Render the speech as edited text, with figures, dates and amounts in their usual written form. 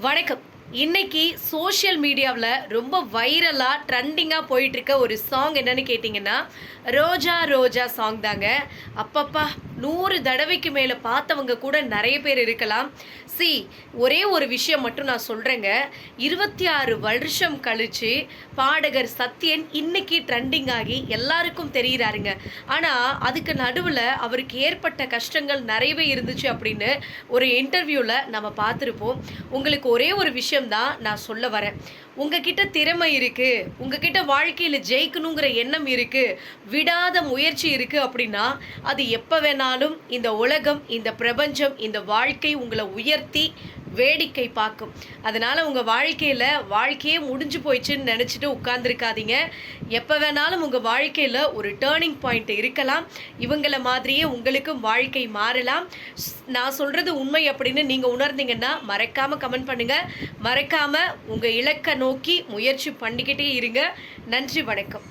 வணக்கம். இன்னைக்கு சோஷியல் மீடியாவில் ரொம்ப வைரலாக ட்ரெண்டிங்காக போயிட்டுருக்க ஒரு சாங் என்னன்னு கேட்டிங்கன்னா, ரோஜா ரோஜா சாங் தாங்க. அப்பப்பா 100 தடவைக்கு மேலே பார்த்தவங்க கூட நிறைய பேர் இருக்கலாம். ஒரே ஒரு விஷயம் மட்டும் நான் சொல்கிறேங்க. 26 வருஷம் கழித்து பாடகர் சத்யன் இன்னைக்கு ட்ரெண்டிங் ஆகி எல்லாருக்கும் தெரிகிறாருங்க. ஆனால் அதுக்கு நடுவில் அவருக்கு ஏற்பட்ட கஷ்டங்கள் நிறையவே இருந்துச்சு அப்படின்னு ஒரு இன்டர்வியூவில் நம்ம பார்த்துருப்போம். உங்களுக்கு ஒரே ஒரு விஷயம் தான் நான் சொல்ல வரேன். உங்ககிட்ட திறமை இருக்குது, உங்ககிட்ட வாழ்க்கையில் ஜெயிக்கணுங்கிற எண்ணம் இருக்குது, விடாத முயற்சி இருக்குது அப்படின்னா அது எப்போ வேணாலும் இந்த உலகம், இந்த பிரபஞ்சம், இந்த வாழ்க்கை உங்களை உயர்த்தி வேடிக்கை பார்க்கும். அதனால் உங்கள் வாழ்க்கையே முடிஞ்சு போயிடுச்சுன்னு நினச்சிட்டு உட்கார்ந்துருக்காதீங்க. எப்போ வேணாலும் உங்கள் வாழ்க்கையில் ஒரு டேர்னிங் பாயிண்ட் இருக்கலாம். இவங்கள மாதிரியே உங்களுக்கும் வாழ்க்கை மாறலாம். நான் சொல்கிறது உண்மை அப்படின்னு நீங்கள் உணர்ந்தீங்கன்னா மறக்காமல் கமெண்ட் பண்ணுங்கள். மறக்காமல் உங்கள் இலக்கை நோக்கி முயற்சி பண்ணிக்கிட்டே இருங்க. நன்றி, வணக்கம்.